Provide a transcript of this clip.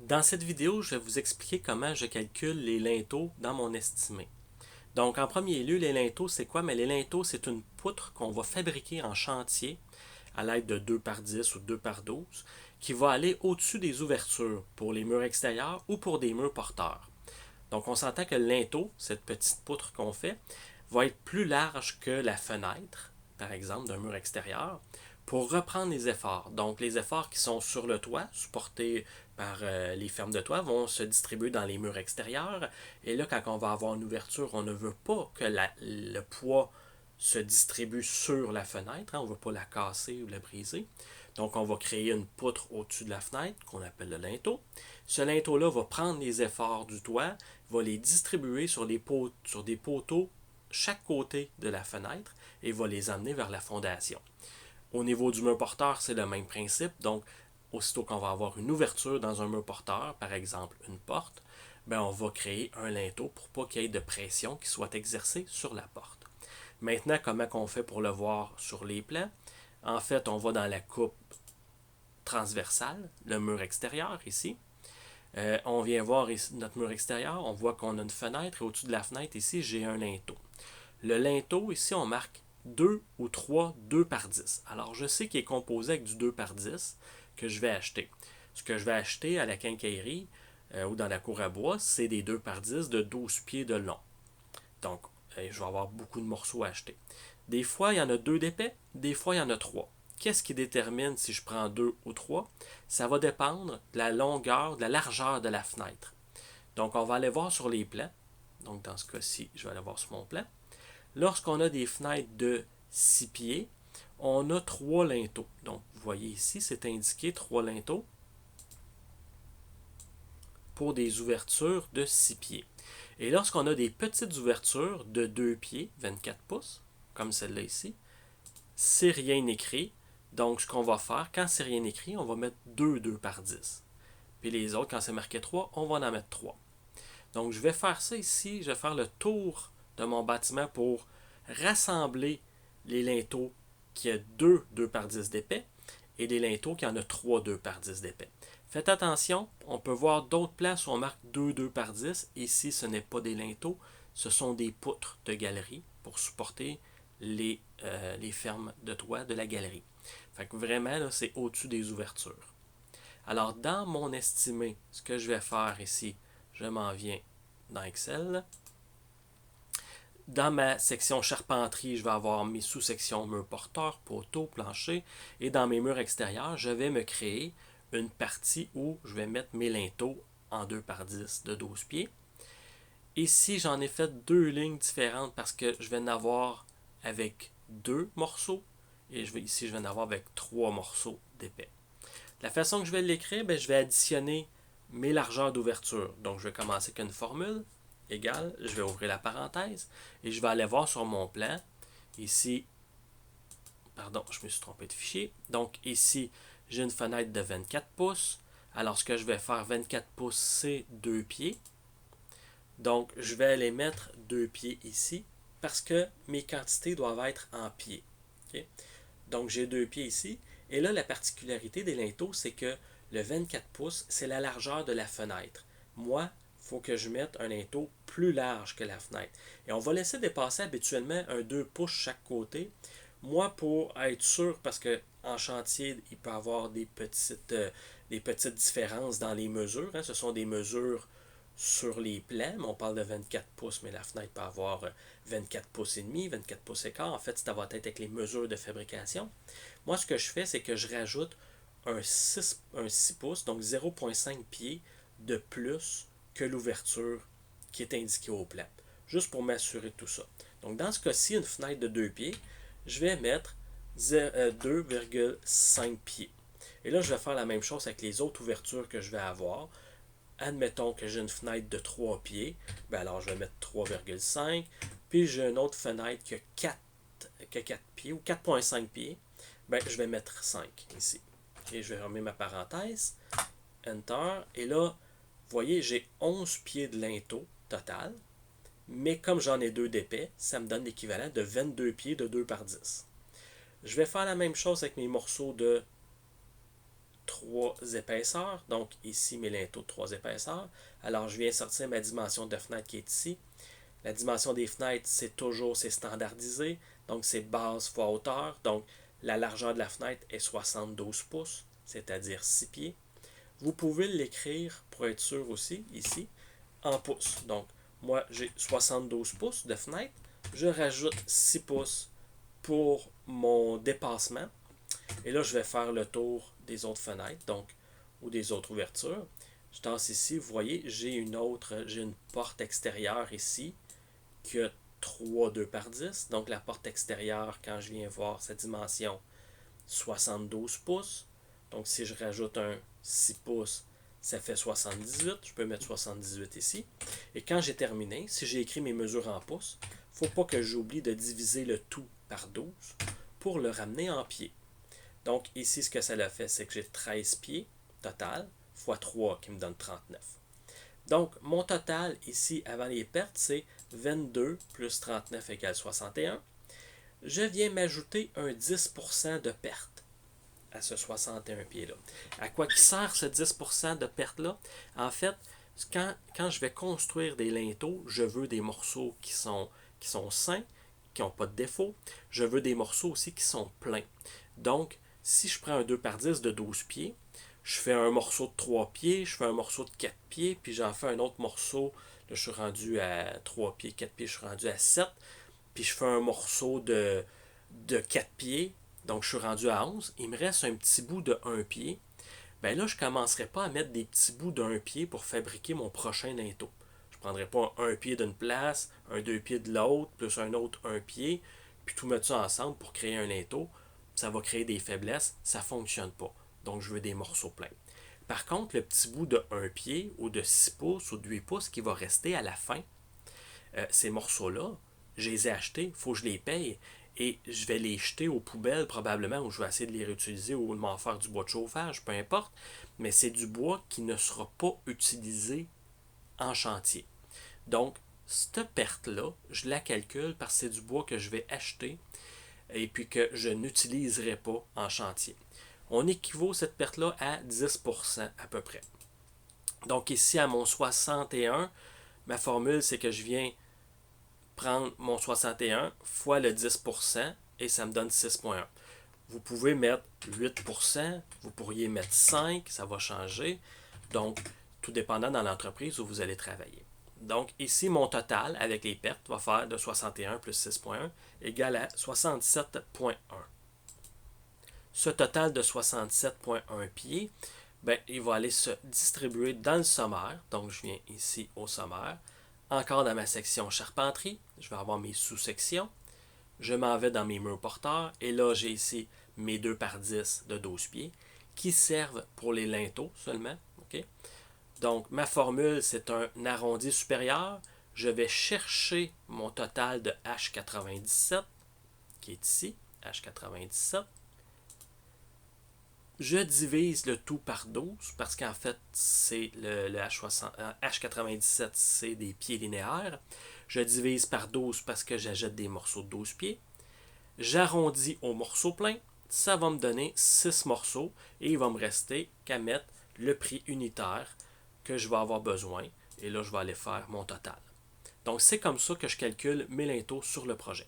Dans cette vidéo, je vais vous expliquer comment je calcule les linteaux dans mon estimé. Donc, en premier lieu, les linteaux, c'est quoi? Mais les linteaux, c'est une poutre qu'on va fabriquer en chantier à l'aide de 2 par 10 ou 2 par 12, qui va aller au-dessus des ouvertures pour les murs extérieurs ou pour des murs porteurs. Donc, on s'entend que le linteau, cette petite poutre qu'on fait, va être plus large que la fenêtre, par exemple, d'un mur extérieur, pour reprendre les efforts. Donc, les efforts qui sont sur le toit, supportés par les fermes de toit, vont se distribuer dans les murs extérieurs. Et là, quand on va avoir une ouverture, on ne veut pas que le poids se distribue sur la fenêtre. Hein, on ne veut pas la casser ou la briser. Donc, on va créer une poutre au-dessus de la fenêtre qu'on appelle le linteau. Ce linteau-là va prendre les efforts du toit, va les distribuer sur des poteaux chaque côté de la fenêtre et va les amener vers la fondation. Au niveau du mur porteur, c'est le même principe. Donc, aussitôt qu'on va avoir une ouverture dans un mur porteur, par exemple une porte, ben on va créer un linteau pour pas qu'il y ait de pression qui soit exercée sur la porte. Maintenant, comment on fait pour le voir sur les plans? En fait, on va dans la coupe transversale, le mur extérieur ici. On vient voir ici notre mur extérieur, on voit qu'on a une fenêtre et au-dessus de la fenêtre ici, j'ai un linteau. Le linteau, ici, on marque 2 ou 3 2 par 10. Alors, je sais qu'il est composé avec du 2 par 10 que je vais acheter. Ce que je vais acheter à la quincaillerie ou dans la cour à bois, c'est des 2 par 10 de 12 pieds de long. Donc, je vais avoir beaucoup de morceaux à acheter. Des fois, il y en a 2 d'épais, des fois, il y en a 3. Qu'est-ce qui détermine si je prends 2 ou 3? Ça va dépendre de la longueur, de la largeur de la fenêtre. Donc, on va aller voir sur les plans. Donc, dans ce cas-ci, je vais aller voir sur mon plan. Lorsqu'on a des fenêtres de 6 pieds, on a 3 linteaux. Donc, vous voyez ici, c'est indiqué 3 linteaux pour des ouvertures de 6 pieds. Et lorsqu'on a des petites ouvertures de 2 pieds, 24 pouces, comme celle-là ici, c'est rien écrit. Donc, ce qu'on va faire, quand c'est rien écrit, on va mettre 2 2 par 10. Puis les autres, quand c'est marqué 3, on va en mettre 3. Donc, je vais faire ça ici. Je vais faire le tour de mon bâtiment pour rassembler les linteaux qui a 2 2 par 10 d'épais et les linteaux qui en a 3 2 par 10 d'épais. Faites attention, on peut voir d'autres places où on marque 2 2 par 10. Ici, ce n'est pas des linteaux, ce sont des poutres de galerie pour supporter les fermes de toit de la galerie. Fait que vraiment, là, c'est au-dessus des ouvertures. Alors, dans mon estimé, ce que je vais faire ici, je m'en viens dans Excel. Dans ma section charpenterie, je vais avoir mes sous-sections murs porteurs, poteaux, plancher. Et dans mes murs extérieurs, je vais me créer une partie où je vais mettre mes linteaux en 2 par 10 de 12 pieds. Ici, j'en ai fait deux lignes différentes parce que je vais en avoir avec deux morceaux. Et ici, je vais en avoir avec trois morceaux d'épais. La façon que je vais l'écrire, je vais additionner mes largeurs d'ouverture. Donc, je vais commencer avec une formule égale, je vais ouvrir la parenthèse et je vais aller voir sur mon plan. Ici, pardon, je me suis trompé de fichier. Donc, ici, j'ai une fenêtre de 24 pouces. Alors, ce que je vais faire, 24 pouces, c'est 2 pieds. Donc, je vais aller mettre 2 pieds ici parce que mes quantités doivent être en pieds. Okay? Donc, j'ai 2 pieds ici. Et là, la particularité des linteaux, c'est que le 24 pouces, c'est la largeur de la fenêtre. Moi, il faut que je mette un linteau plus large que la fenêtre. Et on va laisser dépasser habituellement un 2 pouces chaque côté. Moi, pour être sûr, parce que en chantier, il peut y avoir des petites différences dans les mesures. Hein. Ce sont des mesures sur les plans, mais on parle de 24 pouces, mais la fenêtre peut avoir 24 pouces et demi, 24 pouces et quart. En fait, ça va être avec les mesures de fabrication. Moi, ce que je fais, c'est que je rajoute un 6 pouces, donc 0,5 pieds de plus que l'ouverture qui est indiquée au plan. Juste pour m'assurer de tout ça. Donc, dans ce cas-ci, une fenêtre de 2 pieds, je vais mettre 2,5 pieds. Et là, je vais faire la même chose avec les autres ouvertures que je vais avoir. Admettons que j'ai une fenêtre de 3 pieds, alors je vais mettre 3,5. Puis j'ai une autre fenêtre qui a 4 pieds ou 4,5 pieds, je vais mettre 5 ici. Et je vais remettre ma parenthèse, Enter. Et là, vous voyez, j'ai 11 pieds de linteau total. Mais comme j'en ai 2 d'épais, ça me donne l'équivalent de 22 pieds de 2 par 10. Je vais faire la même chose avec mes morceaux de 3 épaisseurs. Donc ici, mes linteaux de 3 épaisseurs. Alors, je viens sortir ma dimension de fenêtre qui est ici. La dimension des fenêtres, c'est standardisé. Donc, c'est base fois hauteur. Donc, la largeur de la fenêtre est 72 pouces, c'est-à-dire 6 pieds. Vous pouvez l'écrire pour être sûr aussi, ici, en pouces. Donc, moi, j'ai 72 pouces de fenêtre. Je rajoute 6 pouces pour mon dépassement. Et là, je vais faire le tour des autres fenêtres, donc, ou des autres ouvertures. Je tasse ici, vous voyez, j'ai une porte extérieure ici qui a 3 2 par 10. Donc, la porte extérieure, quand je viens voir sa dimension, 72 pouces. Donc, si je rajoute un 6 pouces, ça fait 78. Je peux mettre 78 ici. Et quand j'ai terminé, si j'ai écrit mes mesures en pouces, il ne faut pas que j'oublie de diviser le tout par 12 pour le ramener en pieds. Donc, ici, ce que ça a fait, c'est que j'ai 13 pieds total, fois 3 qui me donne 39. Donc, mon total ici, avant les pertes, c'est 22 plus 39 égale 61. Je viens m'ajouter un 10% de perte à ce 61 pieds-là. À quoi qui sert ce 10% de perte-là? En fait, quand je vais construire des linteaux, je veux des morceaux qui sont sains, qui n'ont pas de défaut. Je veux des morceaux aussi qui sont pleins. Donc, si je prends un 2 par 10 de 12 pieds, je fais un morceau de 3 pieds, je fais un morceau de 4 pieds, puis j'en fais un autre morceau. Là, je suis rendu à 3 pieds, 4 pieds, je suis rendu à 7. Puis je fais un morceau de 4 pieds, donc je suis rendu à 11. Il me reste un petit bout de 1 pied. Ben là, je ne commencerai pas à mettre des petits bouts d'un pied pour fabriquer mon prochain linteau. Je ne prendrai pas un pied d'une place, un 2 pieds de l'autre, plus un autre 1 pied, puis tout mettre ça ensemble pour créer un linteau. Ça va créer des faiblesses, ça ne fonctionne pas. Donc je veux des morceaux pleins. Par contre, le petit bout de 1 pied ou de 6 pouces ou de 8 pouces qui va rester à la fin, ces morceaux-là, je les ai achetés, il faut que je les paye. Et je vais les jeter aux poubelles probablement, ou je vais essayer de les réutiliser ou de m'en faire du bois de chauffage, peu importe. Mais c'est du bois qui ne sera pas utilisé en chantier. Donc, cette perte-là, je la calcule parce que c'est du bois que je vais acheter et puis que je n'utiliserai pas en chantier. On équivaut cette perte-là à 10% à peu près. Donc ici, à mon 61, ma formule, c'est que je viens prendre mon 61 fois le 10% et ça me donne 6,1. Vous pouvez mettre 8%, vous pourriez mettre 5%, ça va changer. Donc, tout dépendant dans l'entreprise où vous allez travailler. Donc, ici, mon total avec les pertes va faire de 61 plus 6,1 égale à 67,1. Ce total de 67,1 pieds, ben, il va aller se distribuer dans le sommaire. Donc, je viens ici au sommaire. Encore dans ma section charpenterie, je vais avoir mes sous-sections. Je m'en vais dans mes murs porteurs. Et là, j'ai ici mes 2 par 10 de 12 pieds qui servent pour les linteaux seulement. Okay? Donc, ma formule, c'est un arrondi supérieur. Je vais chercher mon total de H97, qui est ici, H97. Je divise le tout par 12 parce qu'en fait, c'est le H97, c'est des pieds linéaires. Je divise par 12 parce que j'ajoute des morceaux de 12 pieds. J'arrondis au morceau plein. Ça va me donner 6 morceaux et il va me rester qu'à mettre le prix unitaire que je vais avoir besoin. Et là, je vais aller faire mon total. Donc, c'est comme ça que je calcule mes linteaux sur le projet.